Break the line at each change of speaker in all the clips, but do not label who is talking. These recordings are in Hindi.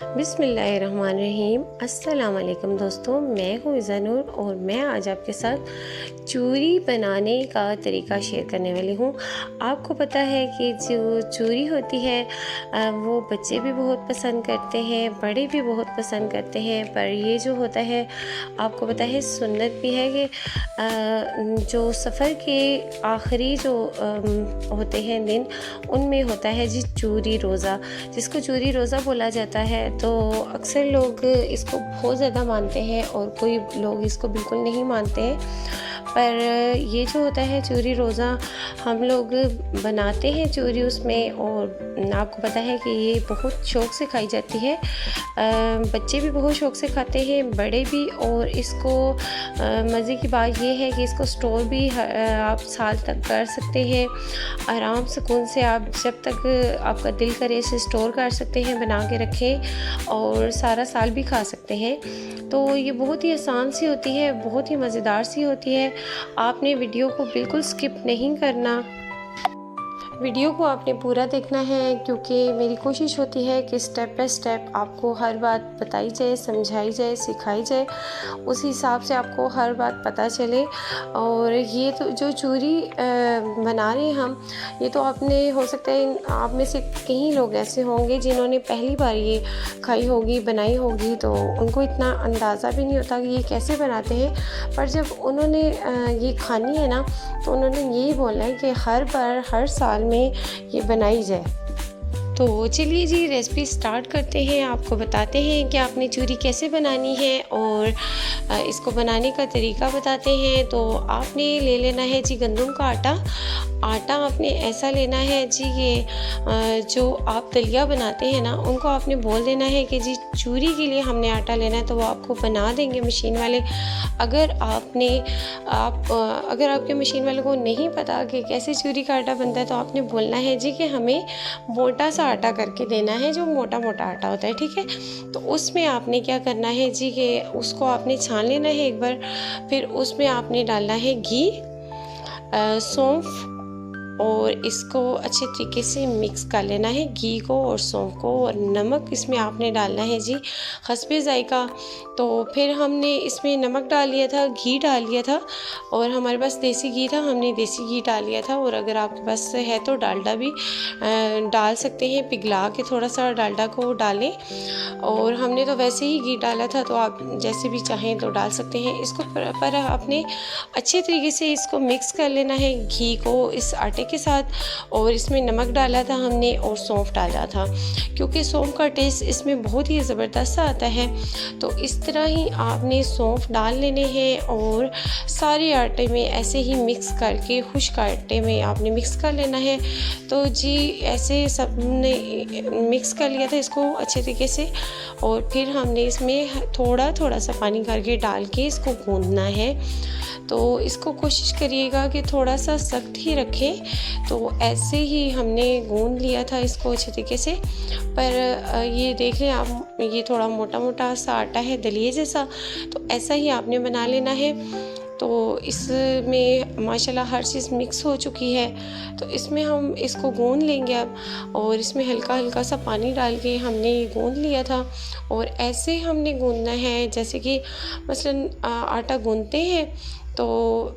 बिस्मिल्लाहिर्रहमानिर्रहीम। अस्सलाम वालेकुम दोस्तों, मैं हूँ ज़नूर और मैं आज आपके साथ चूरी बनाने का तरीका शेयर करने वाली हूँ। आपको पता है कि जो चूरी होती है वो बच्चे भी बहुत पसंद करते हैं, बड़े भी बहुत पसंद करते हैं। पर ये जो होता है आपको पता है सुन्नत भी है कि जो सफ़र के आखिरी जो होते हैं दिन, उनमें होता है जी चूरी रोज़ा, जिसको चूरी रोज़ा बोला जाता है। तो अक्सर लोग इसको बहुत ज़्यादा मानते हैं और कोई लोग इसको बिल्कुल नहीं मानते हैं। पर ये जो होता है चूरी रोज़ा, हम लोग बनाते हैं चूरी उसमें, और आपको पता है कि ये बहुत शौक़ से खाई जाती है। बच्चे भी बहुत शौक़ से खाते हैं, बड़े भी। और इसको मज़े की बात ये है कि इसको स्टोर भी आप साल तक कर सकते हैं आराम सुकून से। आप जब तक आपका दिल करे इसे स्टोर कर सकते हैं, बना के रखें और सारा साल भी खा सकते हैं। तो ये बहुत ही आसान सी होती है, बहुत ही मज़ेदार सी होती है। आपने वीडियो को बिल्कुल स्किप नहीं करना, वीडियो को आपने पूरा देखना है, क्योंकि मेरी कोशिश होती है कि स्टेप बाय स्टेप आपको हर बात बताई जाए, समझाई जाए, सिखाई जाए, उस हिसाब से आपको हर बात पता चले। और ये तो जो चूरी बना रहे हैं हम, ये तो आपने हो सकता है आप में से कई लोग ऐसे होंगे जिन्होंने पहली बार ये खाई होगी, बनाई होगी, तो उनको इतना अंदाज़ा भी नहीं होता कि ये कैसे बनाते हैं। पर जब उन्होंने ये खानी है ना, तो उन्होंने यही बोलना है कि हर बार हर साल में ये बनाई जाए। तो चलिए जी रेसिपी स्टार्ट करते हैं। आपको बताते हैं कि आपने चूरी कैसे बनानी है और इसको बनाने का तरीका बताते हैं। तो आपने ले लेना है जी गंदम का आटा। आटा आपने ऐसा लेना है जी, ये जो आप दलिया बनाते हैं ना, उनको आपने बोल देना है कि जी चूरी के लिए हमने आटा लेना है, तो वो आपको बना देंगे मशीन वाले। अगर आपके मशीन वाले को नहीं पता कि कैसे चूरी का आटा बनता है, तो आपने बोलना है जी कि हमें मोटा सा आटा करके देना है, जो मोटा मोटा आटा होता है, ठीक है। तो उसमें आपने क्या करना है जी कि उसको आपने छान लेना है एक बार। फिर उसमें आपने डालना है घी, सौंफ, और इसको अच्छे तरीके से मिक्स कर लेना है, घी को और सौंफ को। और नमक इसमें आपने डालना है जी हस्बे ज़ायका। तो फिर हमने इसमें नमक डाल लिया था, घी डाल लिया था, और हमारे पास देसी घी था, हमने देसी घी डाल लिया था। और अगर आपके पास है तो डालडा भी डाल सकते हैं, पिघला के थोड़ा सा डालडा को डालें। और हमने तो वैसे ही घी डाला था, तो आप जैसे भी चाहें तो डाल सकते हैं। इसको पर आपने अच्छे तरीके से इसको मिक्स कर लेना है घी को इस आटे के साथ। और इसमें नमक डाला था हमने और सौंफ डाला था, क्योंकि सौंफ का टेस्ट इसमें बहुत ही ज़बरदस्त आता है। तो इस तरह ही आपने सौंफ डाल लेने हैं और सारे आटे में ऐसे ही मिक्स करके, खुश्क आटे में आपने मिक्स कर लेना है। तो जी ऐसे सब ने मिक्स कर लिया था इसको अच्छे तरीके से। और फिर हमने इसमें थोड़ा थोड़ा सा पानी करके डाल के इसको गूंदना है। तो इसको कोशिश करिएगा कि थोड़ा सा सख्त ही रखें। तो ऐसे ही हमने गूंद लिया था इसको अच्छे तरीके से। पर ये देख लें आप, ये थोड़ा मोटा मोटा सा आटा है, दलिए जैसा। तो ऐसा ही आपने बना लेना है। तो इसमें माशाल्लाह हर चीज़ मिक्स हो चुकी है। तो इसमें हम इसको गूंद लेंगे अब, और इसमें हल्का हल्का सा पानी डाल के हमने ये गूंद लिया था। और ऐसे हमने गूंदना है जैसे कि मसलन आटा गूंदते हैं, तो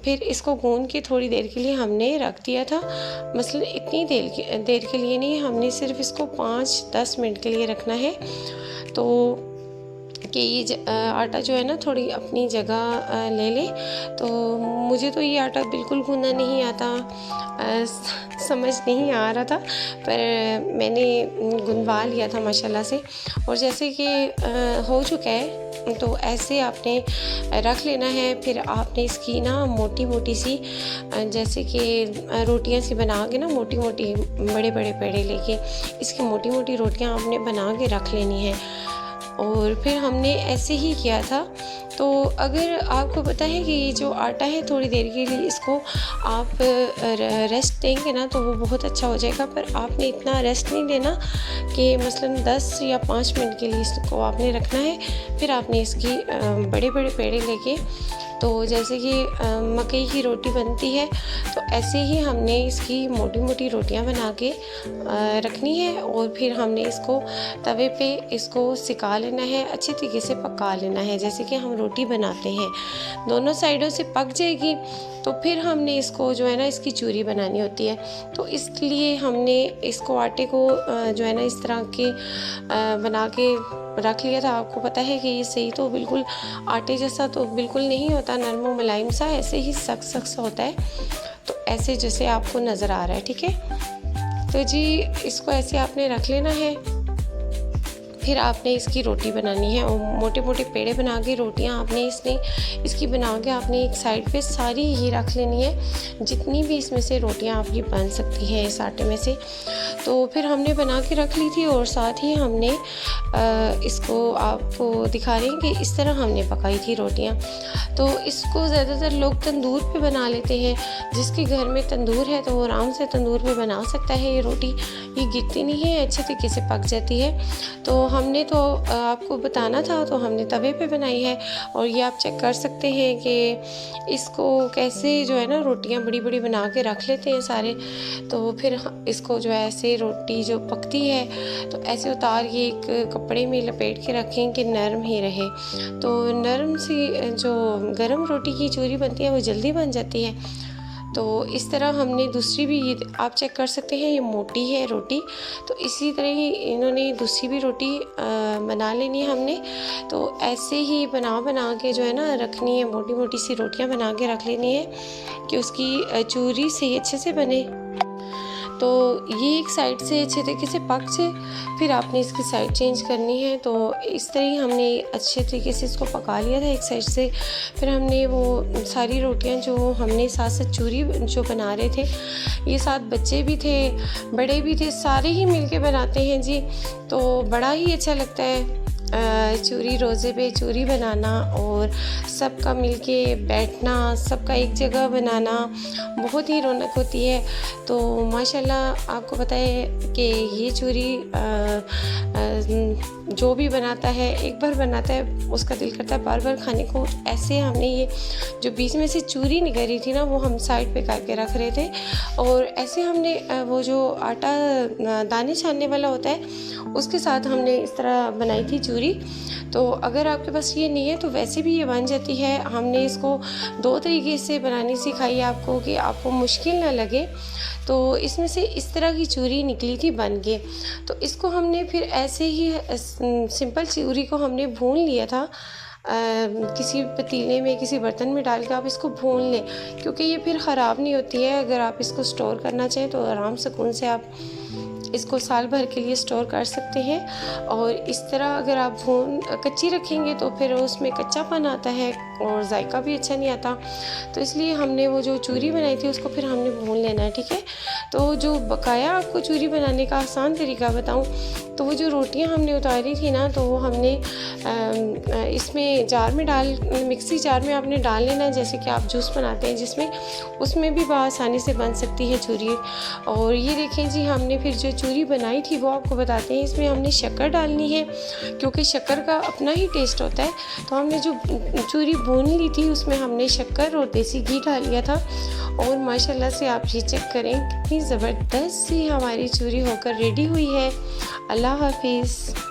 फिर इसको गूंद के थोड़ी देर के लिए हमने रख दिया था। मसलन इतनी देर के लिए नहीं, हमने सिर्फ इसको 5-10 मिनट के लिए रखना है। तो कि ये आटा जो है ना थोड़ी अपनी जगह ले ले। तो मुझे तो ये आटा बिल्कुल गूंदना नहीं आता, समझ नहीं आ रहा था, पर मैंने गुंदवा लिया था माशाल्लाह से। और जैसे कि हो चुका है, तो ऐसे आपने रख लेना है। फिर आपने इसकी ना मोटी मोटी सी, जैसे कि रोटियां सी बना के ना, मोटी मोटी बड़े बड़े पेड़े लेके इसकी मोटी मोटी रोटियां आपने बना के रख लेनी है। और फिर हमने ऐसे ही किया था। तो अगर आपको पता है कि ये जो आटा है, थोड़ी देर के लिए इसको आप रेस्ट देंगे ना, तो वो बहुत अच्छा हो जाएगा। पर आपने इतना रेस्ट नहीं देना कि मसलन 10 या 5 मिनट के लिए इसको आपने रखना है। फिर आपने इसकी बड़े बड़े पेड़े लेके तो जैसे कि मकई की रोटी बनती है तो ऐसे ही हमने इसकी मोटी मोटी रोटियां बना के रखनी है और फिर हमने इसको तवे पे इसको सिका लेना है, अच्छे तरीके से पका लेना है। जैसे कि हम रोटी बनाते हैं, दोनों साइडों से पक जाएगी तो फिर हमने इसको जो है ना इसकी चूरी बनानी होती है। तो इसलिए हमने इसको आटे को जो है ना इस तरह के बना के रख लिया था। आपको पता है कि ये सही तो बिल्कुल आटे जैसा तो बिल्कुल नहीं होता, नरम और मुलायम सा, ऐसे ही सख्त सख्त होता है। तो ऐसे जैसे आपको नज़र आ रहा है, ठीक है। तो जी इसको ऐसे आपने रख लेना है। फिर आपने इसकी रोटी बनानी है और मोटे मोटे पेड़े बना के रोटियां आपने इसकी बना के आपने एक साइड पे सारी ये रख लेनी है, जितनी भी इसमें से रोटियां आपकी बन सकती हैं इस आटे में से। तो फिर हमने बना के रख ली थी और साथ ही हमने इसको आपको दिखा रहे हैं कि इस तरह हमने पकाई थी रोटियां। तो इसको ज़्यादातर लोग तंदूर पे बना लेते हैं, जिसके घर में तंदूर है तो वो आराम से तंदूर पे बना सकता है। ये रोटी ये गिरती नहीं है, अच्छे तरीके से पक जाती है। तो हमने तो आपको बताना था तो हमने तवे पे बनाई है और ये आप चेक कर सकते हैं कि इसको कैसे जो है ना रोटियां बड़ी बड़ी बना के रख लेते हैं सारे। तो फिर इसको जो है ऐसे रोटी जो पकती है तो ऐसे उतार के एक कपड़े में लपेट के रखें कि नरम ही रहे। तो नरम सी जो गरम रोटी की चूरी बनती है वो जल्दी बन जाती है। तो इस तरह हमने दूसरी भी, ये आप चेक कर सकते हैं ये मोटी है रोटी, तो इसी तरह ही इन्होंने दूसरी भी रोटी बना लेनी है हमने। तो ऐसे ही बना के जो है ना रखनी है, मोटी मोटी सी रोटियां बना के रख लेनी है कि उसकी चूरी सही अच्छे से बने। तो ये एक साइड से अच्छे तरीके से पक जाए, फिर आपने इसकी साइड चेंज करनी है। तो इस तरह ही हमने अच्छे तरीके से इसको पका लिया था एक साइड से। फिर हमने वो सारी रोटियां जो हमने साथ साथ चूरी जो बना रहे थे, ये साथ बच्चे भी थे बड़े भी थे, सारे ही मिलके बनाते हैं जी। तो बड़ा ही अच्छा लगता है चूरी, रोज़े पे चूरी बनाना और सबका मिलके बैठना, सबका एक जगह बनाना, बहुत ही रौनक होती है। तो माशाल्लाह आपको पता है कि ये चूरी जो भी बनाता है एक बार बनाता है उसका दिल करता है बार बार खाने को। ऐसे हमने ये जो बीच में से चूरी निकली थी ना वो हम साइड पे करके रख रहे थे और ऐसे हमने वो जो आटा दाने छानने वाला होता है उसके साथ हमने इस तरह बनाई थी चूरी। तो अगर आपके पास ये नहीं है तो वैसे भी ये बन जाती है। हमने इसको 2 तरीके से बनानी सिखाई आपको कि आपको मुश्किल ना लगे। तो इसमें से इस तरह की चूरी निकली थी बन के। तो इसको हमने फिर ऐसे ही सिंपल चूरी को हमने भून लिया था किसी पतीले में, किसी बर्तन में डाल के आप इसको भून लें, क्योंकि ये फिर ख़राब नहीं होती है। अगर आप इसको स्टोर करना चाहें तो आराम सुकून से आप इसको साल भर के लिए स्टोर कर सकते हैं। और इस तरह अगर आप भून कच्ची रखेंगे तो फिर उसमें कच्चापन आता है और जायका भी अच्छा नहीं आता। तो इसलिए हमने वो जो चूरी बनाई थी उसको फिर हमने भून लेना है, ठीक है। तो जो बकाया आपको चूरी बनाने का आसान तरीका बताऊं तो वो जो रोटियां हमने उतारी थी ना तो वो हमने इसमें जार में मिक्सी जार में आपने डाल लेना है, जैसे कि आप जूस बनाते हैं जिसमें, उसमें भी आसानी से बन सकती है चूरी। और ये देखें जी हमने फिर जो चूरी बनाई थी वो आपको बताते हैं, इसमें हमने शक्कर डालनी है क्योंकि शक्कर का अपना ही टेस्ट होता है। तो हमने जो चूरी भून ली थी उसमें हमने शक्कर और देसी घी डाल लिया था और माशाल्लाह से आप ये चेक करें कितनी ज़बरदस्त सी हमारी चूरी होकर रेडी हुई है। अल्लाह हाफिज़।